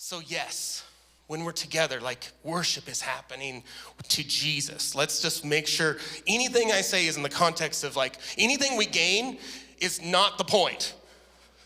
So yes, when we're together, like worship is happening to Jesus. Let's just make sure anything I say is in the context of like anything we gain is not the point.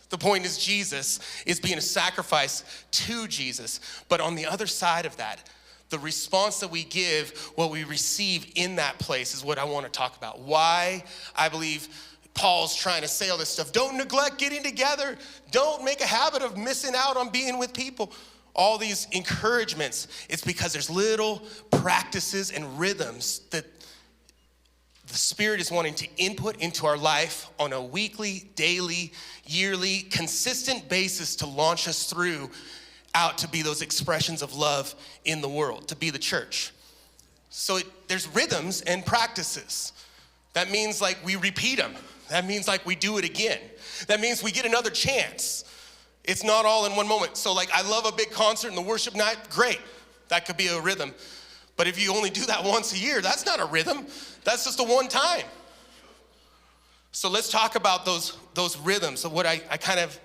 The point is Jesus is being a sacrifice to Jesus. But on the other side of that, the response that we give, what we receive in that place is what I want to talk about. Why I believe Paul's trying to say all this stuff. Don't neglect getting together. Don't make a habit of missing out on being with people. All these encouragements, it's because there's little practices and rhythms that the Spirit is wanting to input into our life on a weekly, daily, yearly, consistent basis to launch us through out to be those expressions of love in the world, to be the church. So there's rhythms and practices. That means like we repeat them. That means like we do it again. That means we get another chance. It's not all in one moment. So like I love a big concert and the worship night, great. That could be a rhythm. But if you only do that once a year, that's not a rhythm. That's just a one time. So let's talk about those rhythms of what I kind of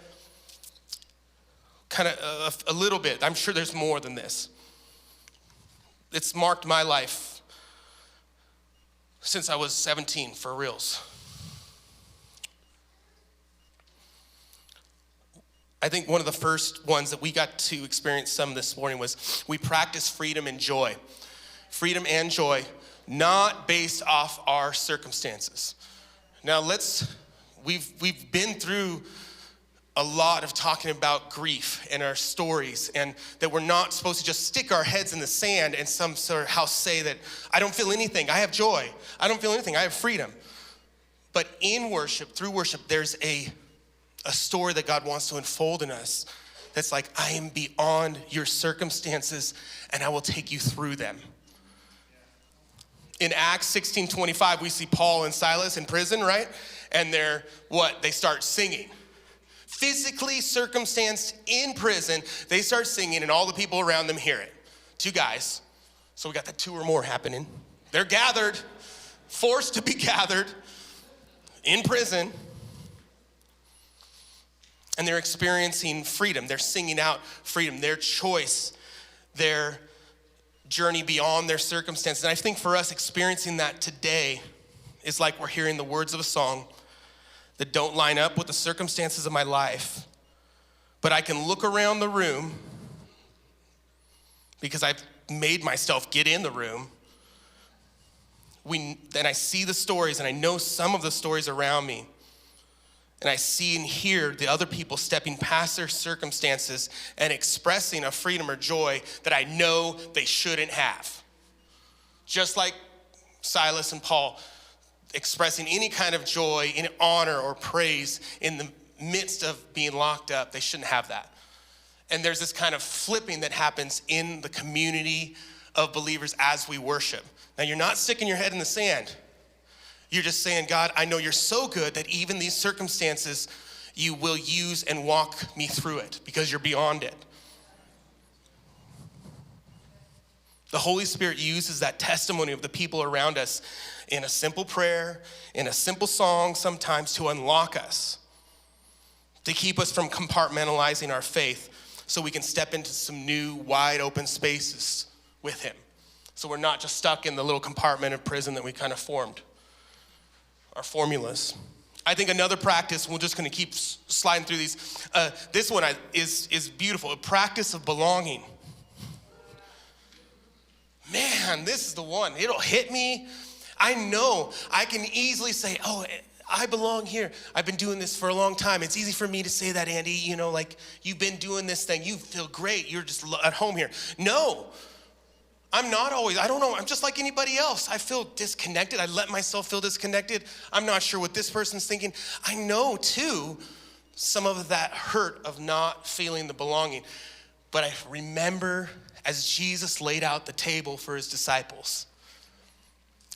a little bit. I'm sure there's more than this. It's marked my life since I was 17, for reals. I think one of the first ones that we got to experience some this morning was we practiced freedom and joy. Freedom and joy, not based off our circumstances. Now we've been through a lot of talking about grief and our stories, and that we're not supposed to just stick our heads in the sand and some sort of house say that I don't feel anything, I have joy. I don't feel anything, I have freedom. But in worship, through worship, there's a story that God wants to unfold in us that's like, I am beyond your circumstances and I will take you through them. In Acts 16:25, we see Paul and Silas in prison, right? And they start singing. Physically circumstanced in prison, they start singing and all the people around them hear it. 2 guys, so we got the 2 or more happening. They're gathered, forced to be gathered in prison, and they're experiencing freedom. They're singing out freedom, their choice, their journey beyond their circumstances. And I think for us, experiencing that today is like we're hearing the words of a song that don't line up with the circumstances of my life, but I can look around the room because I've made myself get in the room. Then I see the stories and I know some of the stories around me, and I see and hear the other people stepping past their circumstances and expressing a freedom or joy that I know they shouldn't have. Just like Silas and Paul expressing any kind of joy, any honor or praise in the midst of being locked up, they shouldn't have that. And there's this kind of flipping that happens in the community of believers as we worship. Now, you're not sticking your head in the sand. You're just saying, God, I know you're so good that even these circumstances, you will use and walk me through it because you're beyond it. The Holy Spirit uses that testimony of the people around us in a simple prayer, in a simple song sometimes, to unlock us, to keep us from compartmentalizing our faith so we can step into some new wide open spaces with him. So we're not just stuck in the little compartment of prison that we kind of formed, our formulas. I think another practice, we're just gonna keep sliding through these. This one is beautiful, a practice of belonging. Man, this is the one. It'll hit me. I know I can easily say, oh, I belong here. I've been doing this for a long time. It's easy for me to say that, Andy, you know, like you've been doing this thing. You feel great. You're just at home here. No, I'm not always. I don't know. I'm just like anybody else. I feel disconnected. I let myself feel disconnected. I'm not sure what this person's thinking. I know too, some of that hurt of not feeling the belonging. But I remember as Jesus laid out the table for his disciples,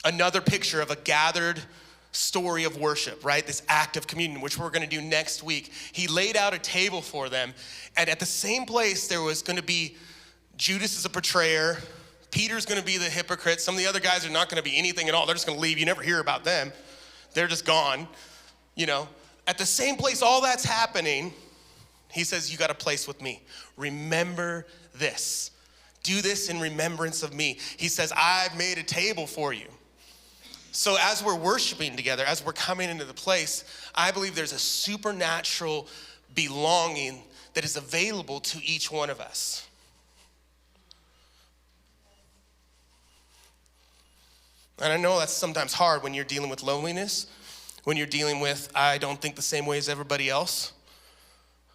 another picture of a gathered story of worship, right? This act of communion, which we're gonna do next week. He laid out a table for them, and at the same place, there was gonna be Judas as a betrayer, Peter's gonna be the hypocrite, some of the other guys are not gonna be anything at all, they're just gonna leave, you never hear about them, they're just gone, you know. At the same place all that's happening, He says, you got a place with me. Remember this. Do this in remembrance of me. He says, I've made a table for you. So as we're worshiping together, as we're coming into the place, I believe there's a supernatural belonging that is available to each one of us. And I know that's sometimes hard when you're dealing with loneliness, when you're dealing with, I don't think the same way as everybody else.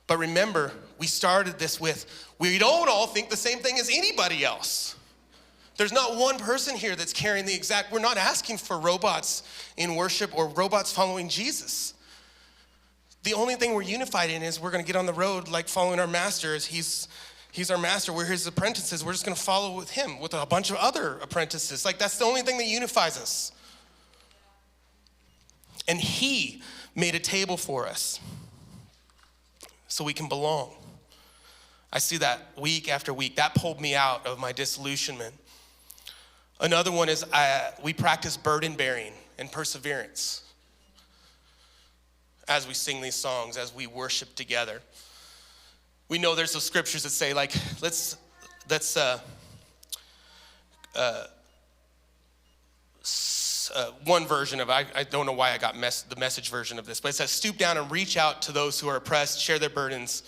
But remember, we started this with, we don't all think the same thing as anybody else. There's not one person here that's carrying the exact, we're not asking for robots in worship or robots following Jesus. The only thing we're unified in is we're gonna get on the road like following our master as he's our master, we're his apprentices. We're just gonna follow with him, with a bunch of other apprentices. Like that's the only thing that unifies us. And he made a table for us so we can belong. I see that week after week. That pulled me out of my disillusionment. Another one is we practice burden bearing and perseverance as we sing these songs, as we worship together. We know there's those scriptures that say like, one version of, I don't know why I got the message version of this, but it says, stoop down and reach out to those who are oppressed, share their burdens,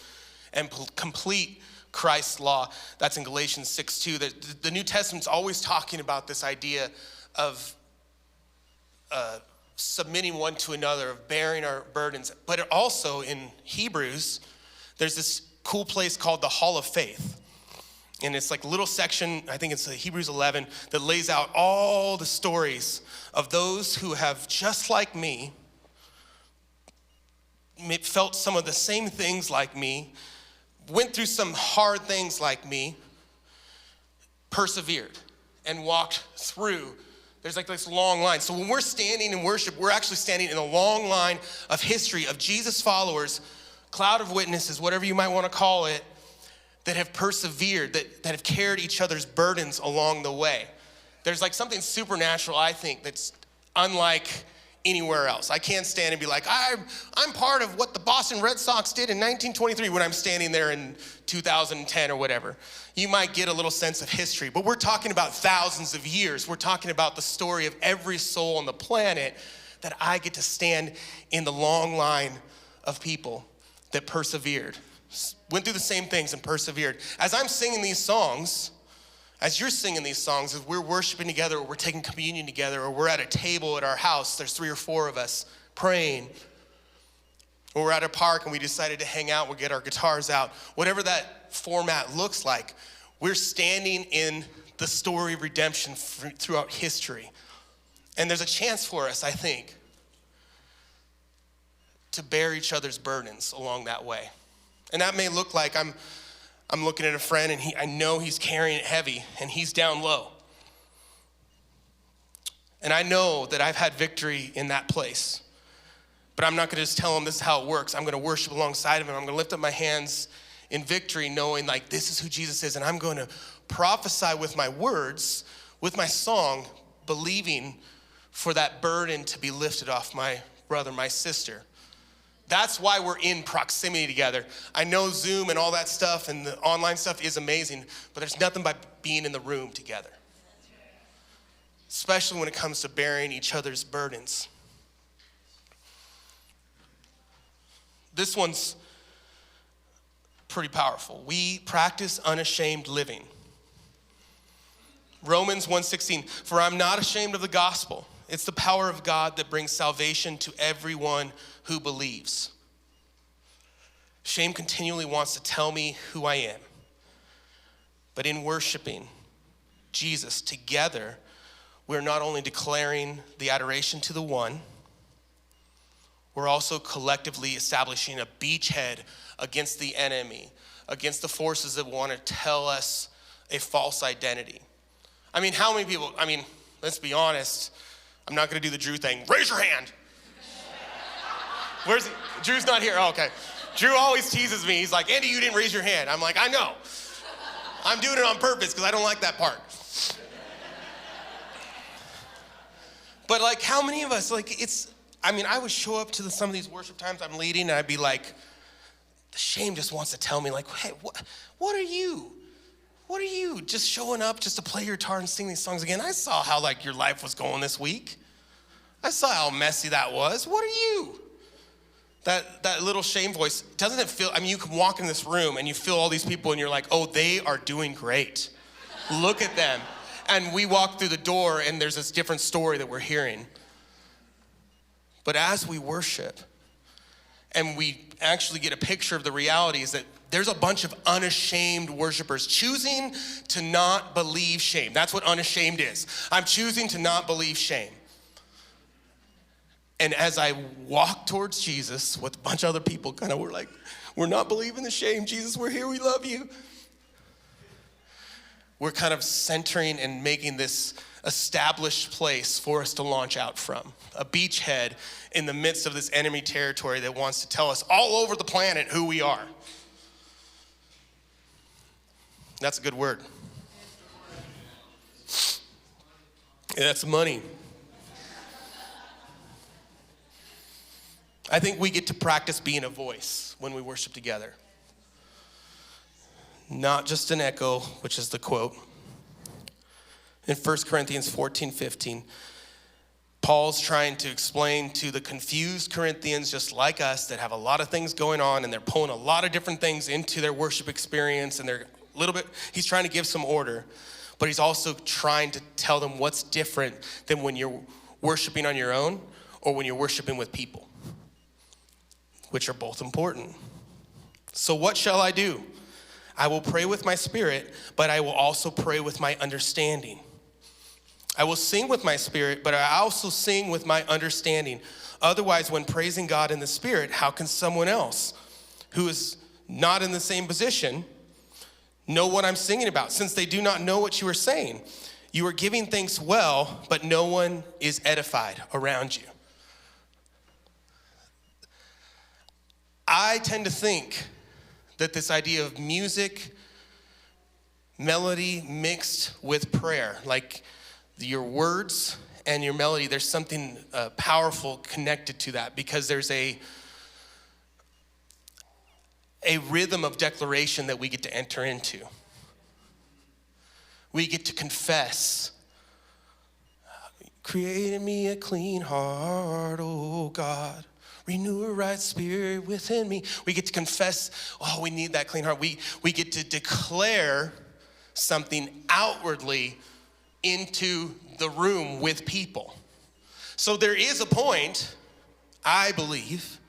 and complete Christ's law. That's in Galatians 6:2. The New Testament's always talking about this idea of submitting one to another, of bearing our burdens. But it also in Hebrews, there's this cool place called the Hall of Faith. And it's like a little section, I think it's Hebrews 11, that lays out all the stories of those who have, just like me, felt some of the same things like me, went through some hard things like me, persevered, and walked through. There's like this long line. So when we're standing in worship, we're actually standing in a long line of history of Jesus followers, cloud of witnesses, whatever you might want to call it, that have persevered, that have carried each other's burdens along the way. There's like something supernatural, I think, that's unlike anywhere else. I can't stand and be like, I'm part of what the Boston Red Sox did in 1923 when I'm standing there in 2010 or whatever. You might get a little sense of history, but we're talking about thousands of years. We're talking about the story of every soul on the planet that I get to stand in the long line of people that persevered, went through the same things and persevered. As I'm singing these songs, as you're singing these songs, as we're worshiping together, or we're taking communion together, or we're at a table at our house, there's 3 or 4 of us praying, or we're at a park and we decided to hang out, we'll get our guitars out, whatever that format looks like, we're standing in the story of redemption throughout history. And there's a chance for us, I think, to bear each other's burdens along that way. And that may look like I'm looking at a friend and I know he's carrying it heavy and he's down low. And I know that I've had victory in that place. But I'm not gonna just tell him this is how it works. I'm gonna worship alongside of him. I'm gonna lift up my hands in victory, knowing like this is who Jesus is. And I'm gonna prophesy with my words, with my song, believing for that burden to be lifted off my brother, my sister. That's why we're in proximity together. I know Zoom and all that stuff and the online stuff is amazing, but there's nothing by being in the room together. Especially when it comes to bearing each other's burdens. This one's pretty powerful. We practice unashamed living. Romans 1:16, for I'm not ashamed of the gospel. It's the power of God that brings salvation to everyone who believes. Shame continually wants to tell me who I am. But in worshiping Jesus together, we're not only declaring the adoration to the one, we're also collectively establishing a beachhead against the enemy, against the forces that want to tell us a false identity. I mean, how many people, let's be honest, I'm not gonna do the Drew thing. Raise your hand. Where's he? Drew's not here, oh, okay. Drew always teases me. He's like, Andy, you didn't raise your hand. I'm like, I know. I'm doing it on purpose because I don't like that part. But like, how many of us, like I would show up to some of these worship times I'm leading and I'd be like, The shame just wants to tell me, like, hey, what are you? What are you just showing up just to play your guitar and sing these songs again? I saw how like your life was going this week. I saw how messy that was. What are you? That little shame voice, doesn't it feel, I mean, you can walk in this room and you feel all these people and you're like, oh, they are doing great. Look at them. And we walk through the door and there's this different story that we're hearing. But as we worship and we actually get a picture of the reality is that there's a bunch of unashamed worshipers choosing to not believe shame. That's what unashamed is. I'm choosing to not believe shame. And as I walk towards Jesus with a bunch of other people, kind of, we're like, we're not believing the shame. Jesus, we're here, we love you. We're kind of centering and making this established place for us to launch out from. A beachhead in the midst of this enemy territory that wants to tell us all over the planet who we are. That's a good word. Yeah, that's money. I think we get to practice being a voice when we worship together. Not just an echo, which is the quote. In 1 Corinthians 14:15, Paul's trying to explain to the confused Corinthians, just like us, that have a lot of things going on and they're pulling a lot of different things into their worship experience and they're a little bit, he's trying to give some order, but he's also trying to tell them what's different than when you're worshiping on your own or when you're worshiping with people, which are both important. So what shall I do? I will pray with my spirit, but I will also pray with my understanding. I will sing with my spirit, but I also sing with my understanding. Otherwise, when praising God in the spirit, how can someone else who is not in the same position know what I'm singing about, since they do not know what you are saying? You are giving thanks well, but no one is edified around you. I tend to think that this idea of music, melody mixed with prayer, like your words and your melody, there's something powerful connected to that, because there's a rhythm of declaration that we get to enter into. We get to confess. Create in me a clean heart, oh God. Renew a right spirit within me. We get to confess, oh, we need that clean heart. We get to declare something outwardly into the room with people. So there is a point, I believe,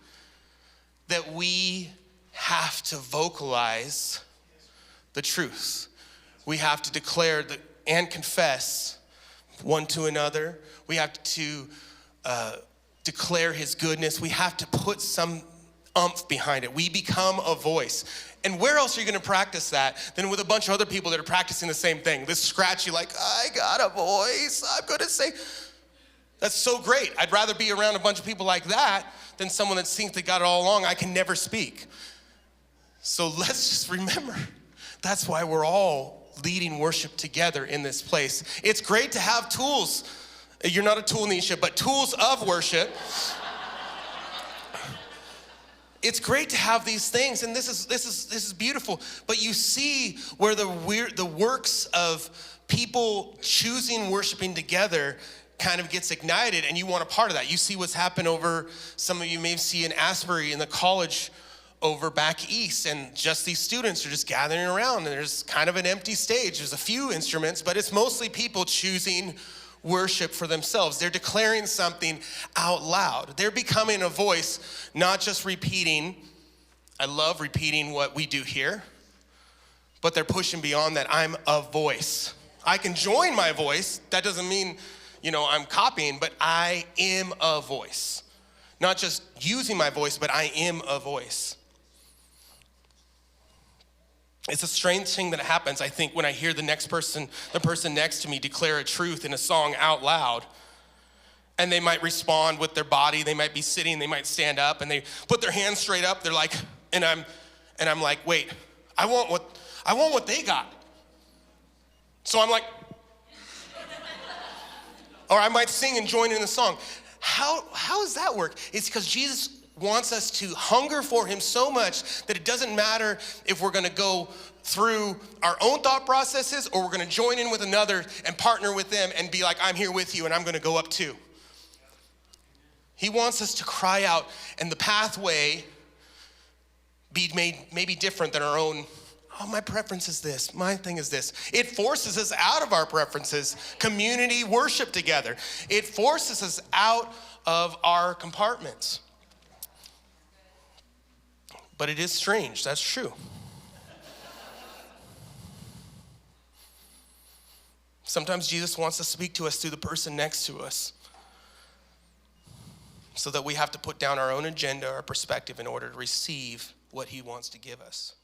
that we have to vocalize the truth. We have to declare and confess one to another. We have to declare his goodness. We have to put some oomph behind it. We become a voice. And where else are you going to practice that than with a bunch of other people that are practicing the same thing? This scratchy, like, I got a voice, I'm going to say. That's so great. I'd rather be around a bunch of people like that than someone that thinks they got it all along. I can never speak. So let's just remember, that's why we're all leading worship together in this place. It's great to have tools. You're not a tool, Nisha, but tools of worship. It's great to have these things, and this is beautiful. But you see where the works of people choosing worshiping together kind of gets ignited, and you want a part of that. You see what's happened over, some of you may see in Asbury in the college over back east, and just these students are just gathering around, and there's kind of an empty stage. There's a few instruments, but it's mostly people choosing worship for themselves. They're declaring something out loud. They're becoming a voice, not just repeating. I love repeating what we do here, but they're pushing beyond that. I'm a voice. I can join my voice. That doesn't mean, I'm copying, but I am a voice. Not just using my voice, but I am a voice. It's a strange thing that happens, I think, when I hear the person next to me declare a truth in a song out loud, and they might respond with their body. They might be sitting, they might stand up, and they put their hands straight up. They're like, and I'm like, wait, I want what they got. So I'm like, or I might sing and join in the song. How does that work? It's because Jesus wants us to hunger for him so much that it doesn't matter if we're gonna go through our own thought processes or we're gonna join in with another and partner with them and be like, I'm here with you and I'm gonna go up too. He wants us to cry out, and the pathway be made maybe different than our own. Oh, my preference is this, my thing is this. It forces us out of our preferences. Community worship together. It forces us out of our compartments. But it is strange, that's true. Sometimes Jesus wants to speak to us through the person next to us, so that we have to put down our own agenda, our perspective, in order to receive what he wants to give us.